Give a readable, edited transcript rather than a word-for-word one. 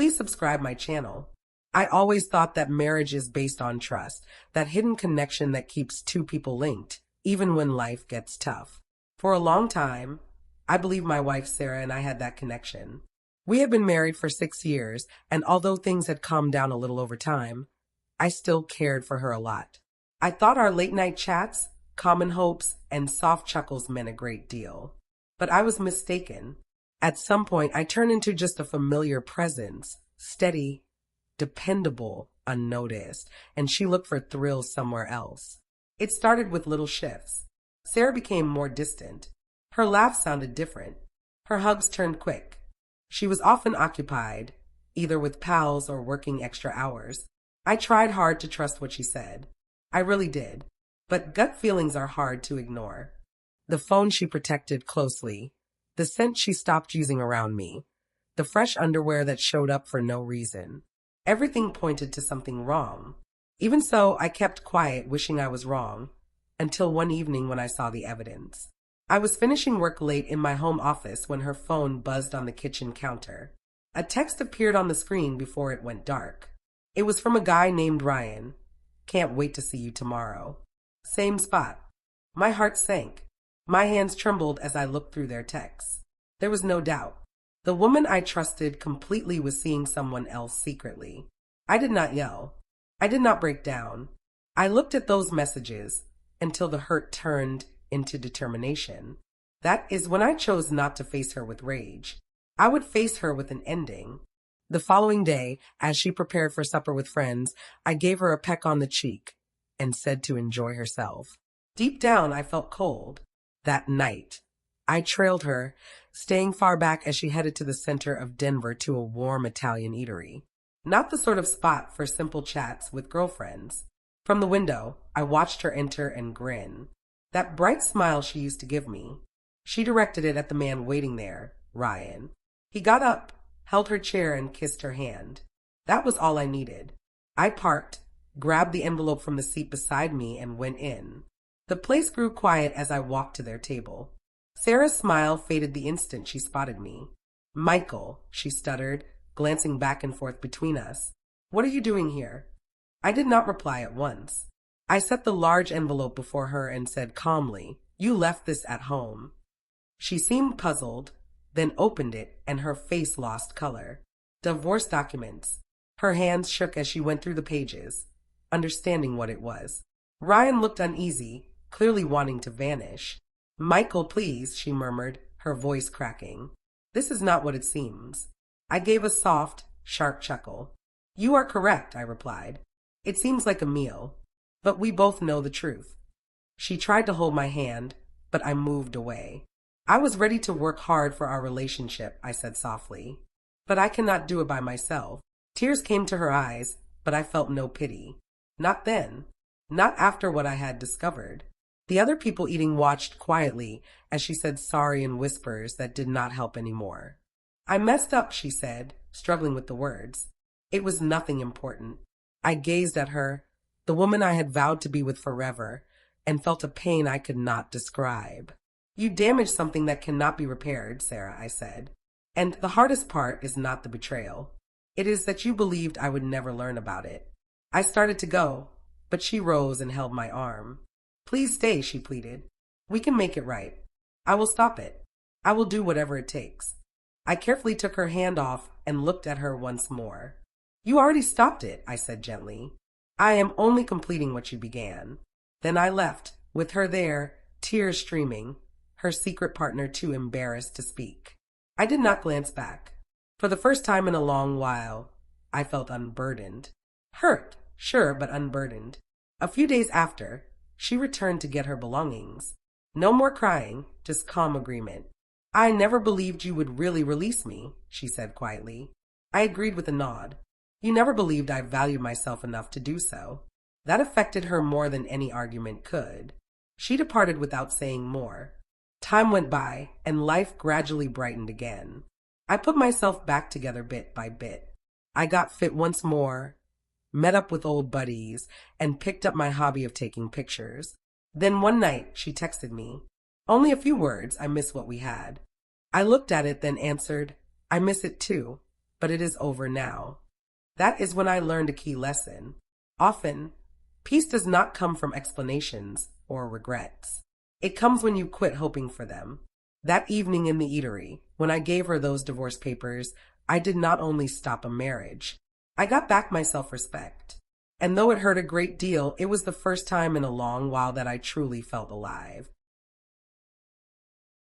Please subscribe my channel. I always thought that marriage is based on trust, that hidden connection that keeps two people linked, even when life gets tough. For a long time, I believe my wife Sarah and I had that connection. We had been married for 6 years, and although things had calmed down a little over time, I still cared for her a lot. I thought our late-night chats, common hopes, and soft chuckles meant a great deal. But I was mistaken. At some point, I turned into just a familiar presence, steady, dependable, unnoticed, and she looked for thrills somewhere else. It started with little shifts. Sarah became more distant. Her laugh sounded different. Her hugs turned quick. She was often occupied, either with pals or working extra hours. I tried hard to trust what she said. I really did. But gut feelings are hard to ignore. The phone she protected closely, the scent she stopped using around me, the fresh underwear that showed up for no reason. Everything pointed to something wrong. Even so, I kept quiet, wishing I was wrong, until one evening when I saw the evidence. I was finishing work late in my home office when her phone buzzed on the kitchen counter. A text appeared on the screen before it went dark. It was from a guy named Ryan. Can't wait to see you tomorrow. Same spot. My heart sank. My hands trembled as I looked through their texts. There was no doubt. The woman I trusted completely was seeing someone else secretly. I did not yell. I did not break down. I looked at those messages until the hurt turned into determination. That is when I chose not to face her with rage. I would face her with an ending. The following day, as she prepared for supper with friends, I gave her a peck on the cheek and said to enjoy herself. Deep down, I felt cold. That night, I trailed her, staying far back as she headed to the center of Denver to a warm Italian eatery. Not the sort of spot for simple chats with girlfriends. From the window, I watched her enter and grin. That bright smile she used to give me. She directed it at the man waiting there, Ryan. He got up, held her chair, and kissed her hand. That was all I needed. I parked, grabbed the envelope from the seat beside me, and went in. The place grew quiet as I walked to their table. Sarah's smile faded the instant she spotted me. Michael, she stuttered, glancing back and forth between us. What are you doing here? I did not reply at once. I set the large envelope before her and said calmly, You left this at home. She seemed puzzled, then opened it, and her face lost color. Divorce documents. Her hands shook as she went through the pages, understanding what it was. Ryan looked uneasy, clearly wanting to vanish. Michael, please, she murmured, her voice cracking. This is not what it seems. I gave a soft, sharp chuckle. You are correct, I replied. It seems like a meal, but we both know the truth. She tried to hold my hand, but I moved away. I was ready to work hard for our relationship, I said softly. But I cannot do it by myself. Tears came to her eyes, but I felt no pity. Not then. Not after what I had discovered. The other people eating watched quietly as she said sorry in whispers that did not help anymore. I messed up, she said, struggling with the words. It was nothing important. I gazed at her, the woman I had vowed to be with forever, and felt a pain I could not describe. You damaged something that cannot be repaired, Sarah, I said. And the hardest part is not the betrayal. It is that you believed I would never learn about it. I started to go, but she rose and held my arm. Please stay, she pleaded. We can make it right. I will stop it. I will do whatever it takes. I carefully took her hand off and looked at her once more. You already stopped it, I said gently. I am only completing what you began. Then I left, with her there, tears streaming, her secret partner too embarrassed to speak. I did not glance back. For the first time in a long while, I felt unburdened. Hurt, sure, but unburdened. A few days after, she returned to get her belongings. No more crying, just calm agreement. I never believed you would really release me, she said quietly. I agreed with a nod. You never believed I valued myself enough to do so. That affected her more than any argument could. She departed without saying more. Time went by, and life gradually brightened again. I put myself back together bit by bit. I got fit once more, met up with old buddies, and picked up my hobby of taking pictures. Then one night, she texted me. Only a few words, I miss what we had. I looked at it, then answered, I miss it too. but it is over now. That is when I learned a key lesson. Often, peace does not come from explanations or regrets. It comes when you quit hoping for them. That evening in the eatery, when I gave her those divorce papers, I did not only stop a marriage, I got back my self-respect. And though it hurt a great deal, it was the first time in a long while that I truly felt alive.